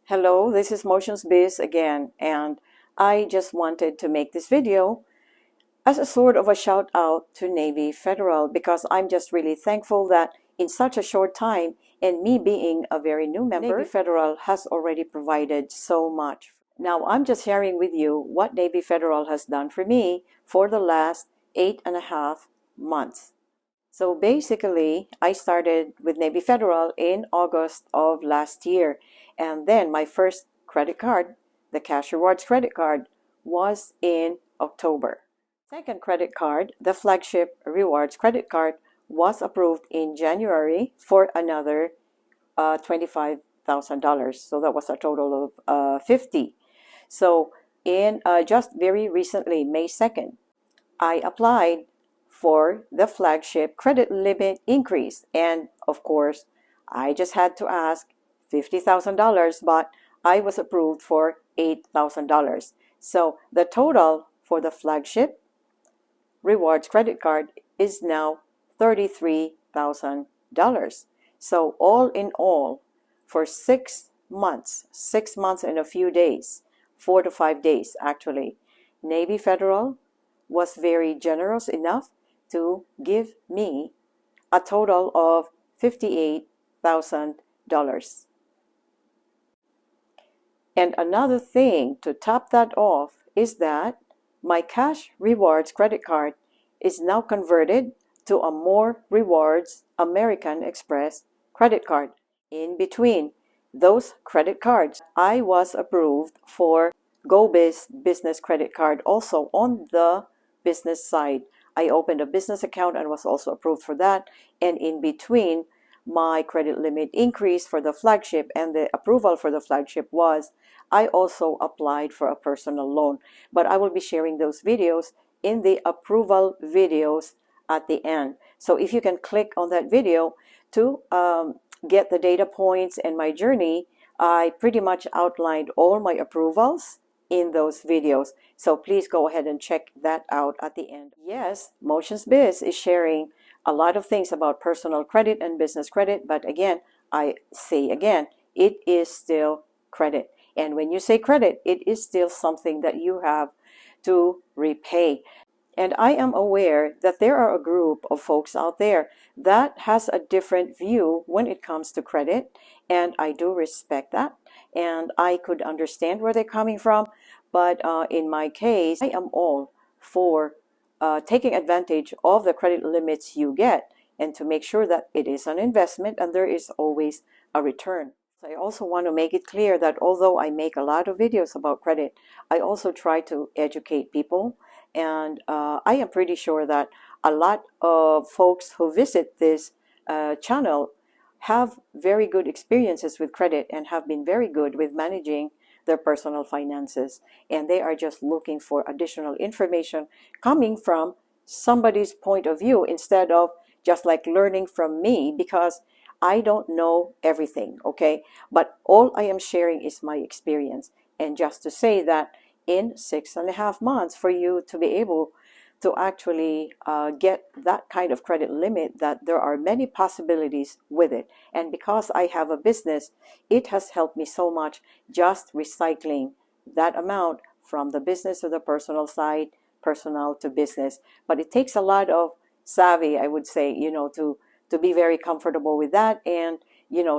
Hello, this is Motions Biz again, and I just wanted to make this video as a sort of a shout out to Navy Federal because I'm just really thankful that in such a short time, and me being a very new member, Navy Federal has already provided so much. Now I'm just sharing with you what Navy Federal has done for me for the last 8.5 months. So basically, I started with Navy Federal in August of last year. And then my first credit card, the Cash Rewards credit card, was in October. Second credit card, the Flagship Rewards credit card, was approved in January for another $25,000. So that was a total of 50. So in just very recently, May 2nd, I applied for the Flagship credit limit increase. And of course, I just had to ask $50,000, but I was approved for $8,000. So the total for the Flagship Rewards credit card is now $33,000. So all in all, for 6 months and a few days, 4 to 5 days actually, Navy Federal was very generous enough to give me a total of $58,000. And another thing to top that off is that my Cash Rewards credit card is now converted to a More Rewards American Express credit card. In between those credit cards, I was approved for GoBiz business credit card also on the business side. I opened a business account and was also approved for that. And in between, my credit limit increase for the Flagship and the approval for the Flagship was I also applied for a personal loan. But I will be sharing those videos in the approval videos at the end. So if you can click on that video to get the data points and my journey, I pretty much outlined all my approvals in those videos. So please go ahead and check that out at the end. Yes, Motions Biz is sharing a lot of things about personal credit and business credit, but again, I say again, it is still credit. And when you say credit, it is still something that you have to repay. And I am aware that there are a group of folks out there that has a different view when it comes to credit, and I do respect that, and I could understand where they're coming from. But in my case, I am all for taking advantage of the credit limits you get and to make sure that it is an investment and there is always a return. I also want to make it clear that although I make a lot of videos about credit, I also try to educate people. And I am pretty sure that a lot of folks who visit this channel have very good experiences with credit and have been very good with managing their personal finances. And they are just looking for additional information coming from somebody's point of view instead of just like learning from me, because I don't know everything, okay? But all I am sharing is my experience. And just to say that in 6.5 months for you to be able to actually get that kind of credit limit, that there are many possibilities with it. And because I have a business, it has helped me so much just recycling that amount from the business to the personal side, personal to business. But it takes a lot of savvy, I would say, to be very comfortable with that and,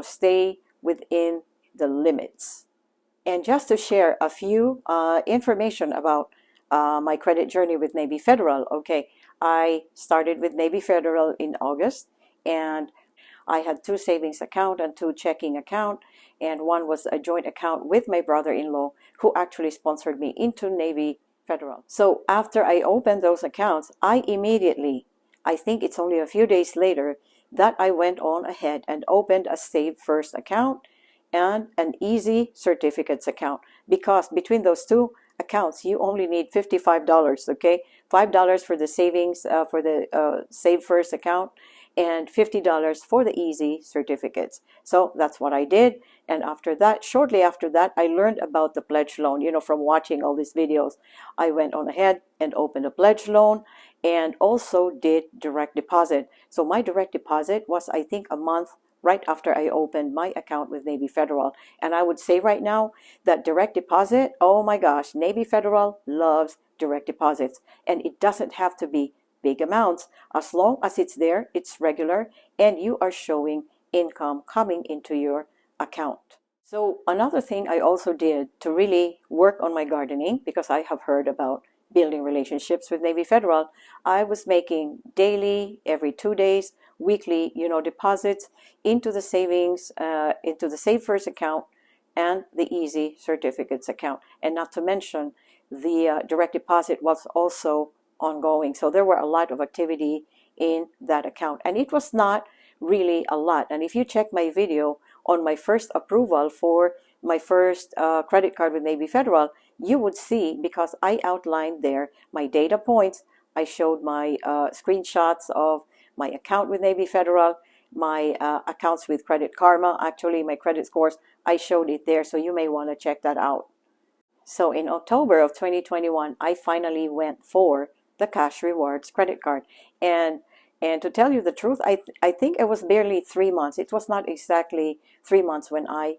stay within the limits. And just to share a few information about my credit journey with Navy Federal. Okay, I started with Navy Federal in August, and I had 2 savings account and 2 checking account, and one was a joint account with my brother-in-law who actually sponsored me into Navy Federal. So after I opened those accounts, I immediately, I think it's only a few days later, that I went on ahead and opened a Save First account and an Easy Certificates account, because between those 2 accounts you only need $55, okay? $5 for the savings for the Save First account and $50 for the Easy Certificates. So that's what I did. And after that, shortly after that, I learned about the pledge loan, from watching all these videos. I went on ahead and opened a pledge loan and also did direct deposit. So my direct deposit was, I think, a month right after I opened my account with Navy Federal. And I would say right now that direct deposit, oh my gosh, Navy Federal loves direct deposits. And it doesn't have to be big amounts. As long as it's there, it's regular, and you are showing income coming into your account. So another thing I also did to really work on my gardening, because I have heard about building relationships with Navy Federal, I was making daily, every 2 days, weekly, deposits into the savings, into the Save First account and the Easy Certificates account. And not to mention, the direct deposit was also ongoing. So there were a lot of activity in that account. And it was not really a lot. And if you check my video on my first approval for my first credit card with Navy Federal, you would see, because I outlined there my data points, I showed my screenshots of my account with Navy Federal, my accounts with Credit Karma, actually my credit scores, I showed it there, so you may want to check that out. So in October of 2021, I finally went for the Cash Rewards credit card. And to tell you the truth, I think it was barely 3 months. It was not exactly 3 months when I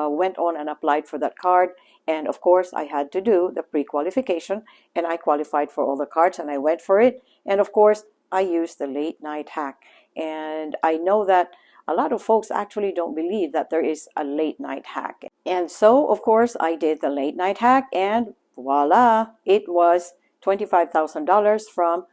went on and applied for that card. And of course, I had to do the pre-qualification, and I qualified for all the cards, and I went for it. And of course, I used the late night hack. And I know that a lot of folks actually don't believe that there is a late night hack. And so, of course, I did the late night hack, and voila, it was $25,000 from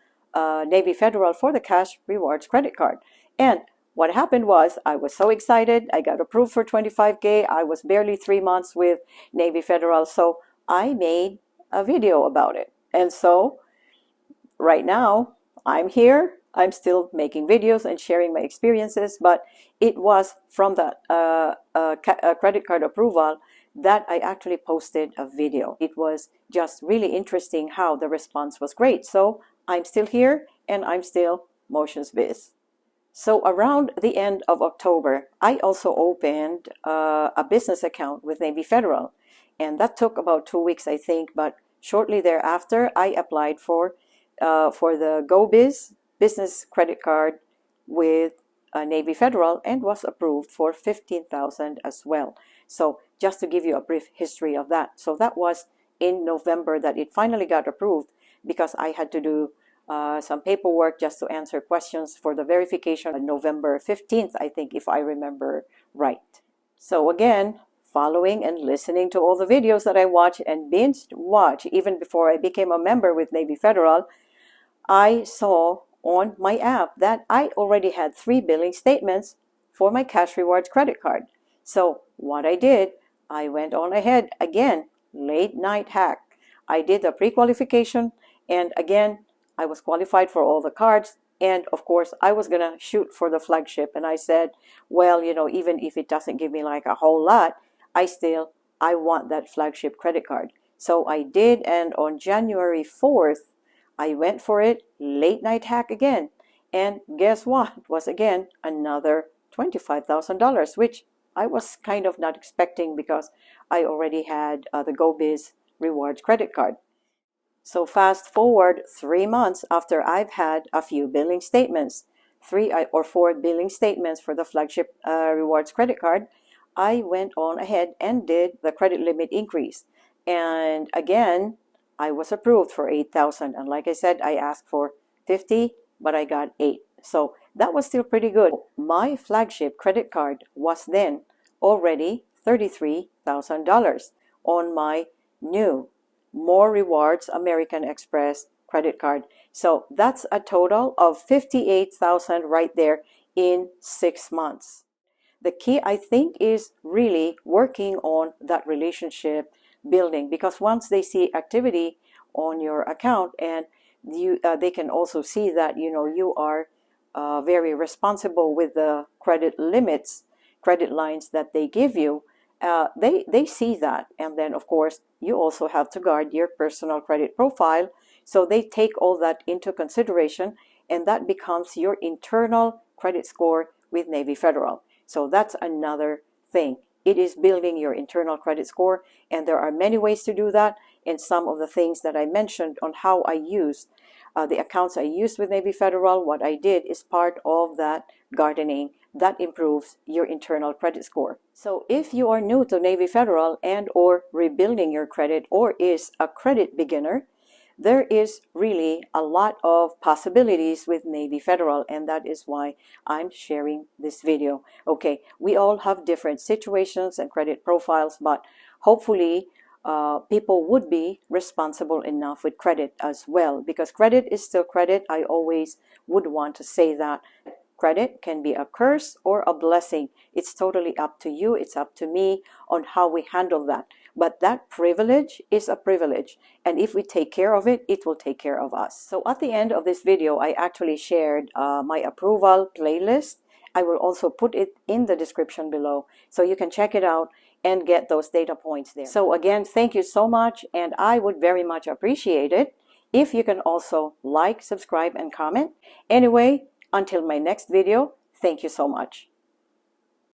Navy Federal for the Cash Rewards credit card. And what happened was, I was so excited. I got approved for $25K. I was barely 3 months with Navy Federal, so I made a video about it. And so right now, I'm here. I'm still making videos and sharing my experiences, but it was from that credit card approval that I actually posted a video. It was just really interesting how the response was great. So I'm still here, and I'm still Motions Biz. So around the end of October, I also opened a business account with Navy Federal, and that took about 2 weeks, I think. But shortly thereafter, I applied for the GoBiz business credit card with Navy Federal, and was approved for $15,000 as well. So just to give you a brief history of that. So that was in November that it finally got approved, because I had to do some paperwork just to answer questions for the verification on November 15th, I think, if I remember right. So again, following and listening to all the videos that I watched and binged watch even before I became a member with Navy Federal, I saw on my app that I already had 3 billing statements for my Cash Rewards credit card. So what I did, I went on ahead again, late night hack. I did the pre-qualification, and again, I was qualified for all the cards. And of course, I was going to shoot for the Flagship. And I said, well, even if it doesn't give me like a whole lot, I want that Flagship credit card. So I did. And on January 4th, I went for it, late night hack again. And guess what? It was again another $25,000, which I was kind of not expecting, because I already had the GoBiz Rewards credit card. So fast forward 3 months after I've had a few billing statements, 3 or 4 billing statements for the Flagship Rewards credit card, I went on ahead and did the credit limit increase. And again, I was approved for $8,000. And like I said, I asked for $50, but I got $8. So that was still pretty good. My Flagship credit card was then already $33,000 on my new More Rewards American Express credit card. So that's a total of $58,000 right there in 6 months. The key, I think, is really working on that relationship building, because once they see activity on your account, and they can also see that you are very responsible with the credit limits, credit lines that they give you. They see that. And then of course you also have to guard your personal credit profile, so they take all that into consideration, and that becomes your internal credit score with Navy Federal. So that's another thing. It is building your internal credit score, and there are many ways to do that. And some of the things that I mentioned on how I used the accounts I used with Navy Federal, what I did is part of that gardening that improves your internal credit score. So if you are new to Navy Federal and or rebuilding your credit or is a credit beginner, there is really a lot of possibilities with Navy Federal, and that is why I'm sharing this video. Okay, we all have different situations and credit profiles, but hopefully people would be responsible enough with credit as well, because credit is still credit. I always would want to say that credit can be a curse or a blessing. It's totally up to you. It's up to me on how we handle that. But that privilege is a privilege. And if we take care of it, it will take care of us. So at the end of this video, I actually shared my approval playlist. I will also put it in the description below so you can check it out and get those data points there. So again, thank you so much, and I would very much appreciate it if you can also like, subscribe, and comment. Anyway, until my next video, thank you so much.